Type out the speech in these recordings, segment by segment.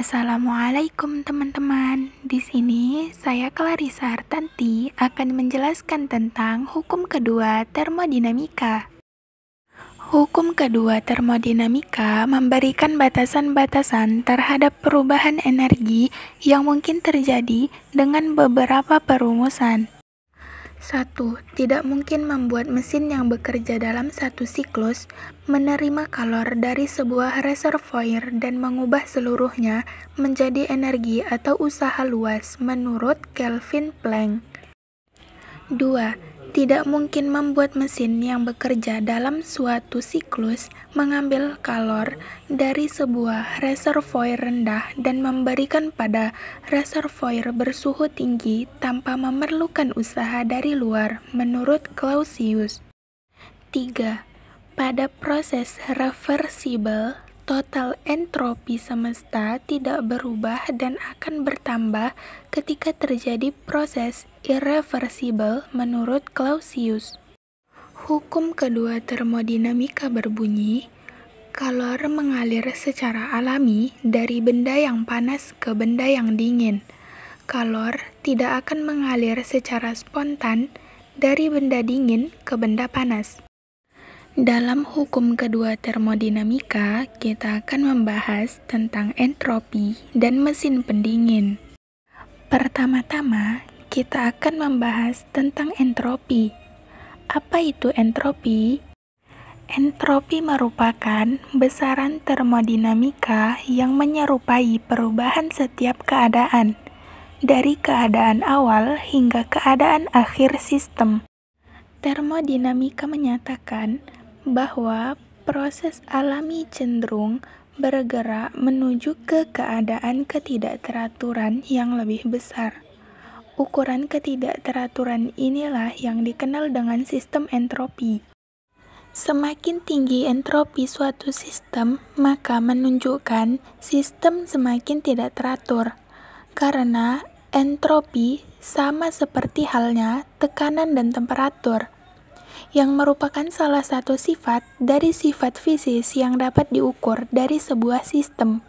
Assalamualaikum teman-teman. Di sini saya Clarissa Hartanti akan menjelaskan tentang hukum kedua termodinamika. Hukum kedua termodinamika memberikan batasan-batasan terhadap perubahan energi yang mungkin terjadi dengan beberapa perumusan. 1. Tidak mungkin membuat mesin yang bekerja dalam satu siklus menerima kalor dari sebuah reservoir dan mengubah seluruhnya menjadi energi atau usaha luas menurut Kelvin Planck. 2. Tidak mungkin membuat mesin yang bekerja dalam suatu siklus mengambil kalor dari sebuah reservoir rendah dan memberikan pada reservoir bersuhu tinggi tanpa memerlukan usaha dari luar, menurut Clausius. 3. Pada proses reversibel, total entropi semesta tidak berubah dan akan bertambah ketika terjadi proses irreversibel menurut Clausius. Hukum kedua termodinamika berbunyi, kalor mengalir secara alami dari benda yang panas ke benda yang dingin. Kalor tidak akan mengalir secara spontan dari benda dingin ke benda panas. Dalam hukum kedua termodinamika, kita akan membahas tentang entropi dan mesin pendingin. Pertama-tama, kita akan membahas tentang entropi. Apa itu entropi? Entropi merupakan besaran termodinamika yang menyerupai perubahan setiap keadaan, dari keadaan awal hingga keadaan akhir sistem. Termodinamika menyatakan bahwa proses alami cenderung bergerak menuju ke keadaan ketidakteraturan yang lebih besar. Ukuran ketidakteraturan inilah yang dikenal dengan sistem entropi. Semakin tinggi entropi suatu sistem, maka menunjukkan sistem semakin tidak teratur, karena entropi sama seperti halnya tekanan dan temperatur, yang merupakan salah satu sifat dari sifat fisis yang dapat diukur dari sebuah sistem.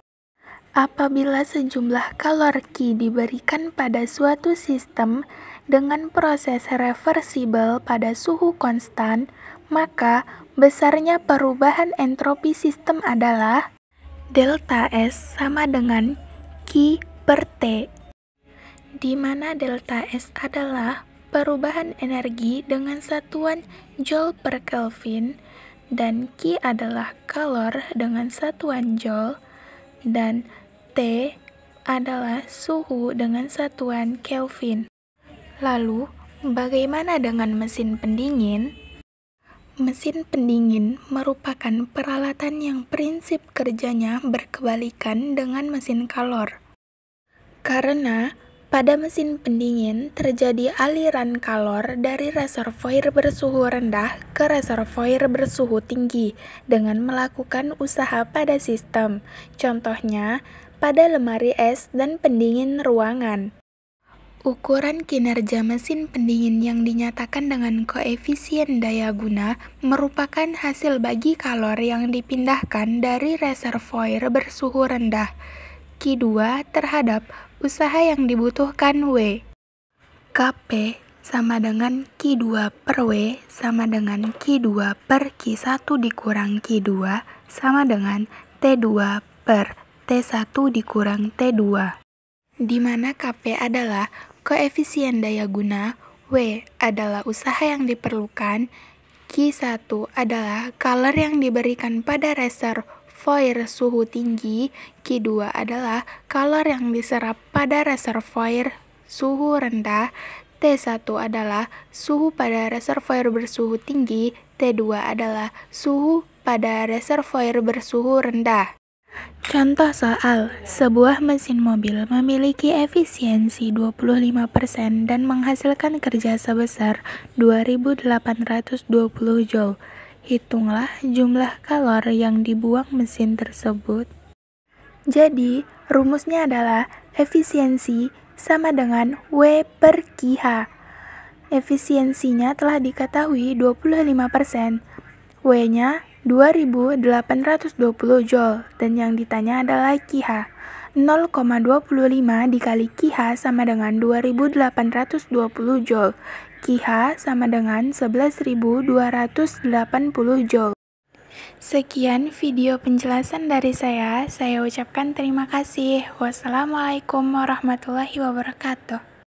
Apabila sejumlah kalor Q diberikan pada suatu sistem dengan proses reversibel pada suhu konstan, maka besarnya perubahan entropi sistem adalah delta S sama dengan Q per T, di mana delta S adalah perubahan energi dengan satuan Joule per Kelvin, dan Q adalah kalor dengan satuan Joule, dan T adalah suhu dengan satuan Kelvin. Lalu, bagaimana dengan mesin pendingin? Mesin pendingin merupakan peralatan yang prinsip kerjanya berkebalikan dengan mesin kalor. Karena pada mesin pendingin terjadi aliran kalor dari reservoir bersuhu rendah ke reservoir bersuhu tinggi dengan melakukan usaha pada sistem. Contohnya, pada lemari es dan pendingin ruangan. Ukuran kinerja mesin pendingin yang dinyatakan dengan koefisien daya guna merupakan hasil bagi kalor yang dipindahkan dari reservoir bersuhu rendah Q2 terhadap usaha yang dibutuhkan W. Kp sama dengan Q2 per W sama dengan Q2 per Q1 dikurang Q2 sama dengan T2 per T1 dikurang T2, di mana Kp adalah koefisien daya guna, W adalah usaha yang diperlukan, Q1 adalah kalor yang diberikan pada reservoir suhu tinggi, Q2 adalah kalor yang diserap pada reservoir suhu rendah, T1 adalah suhu pada reservoir bersuhu tinggi, T2 adalah suhu pada reservoir bersuhu rendah. Contoh soal, sebuah mesin mobil memiliki efisiensi 25% dan menghasilkan kerja sebesar 2.820 Joule. Hitunglah jumlah kalor yang dibuang mesin tersebut. Jadi, rumusnya adalah efisiensi sama dengan W per QH. Efisiensinya telah diketahui 25%. W-nya 2.820 Joule dan yang ditanya adalah QH. 0,25 dikali Qh sama dengan 2820 Joule. Qh sama dengan 11.280 Joule. Sekian video penjelasan dari saya ucapkan terima kasih. Wassalamualaikum warahmatullahi wabarakatuh.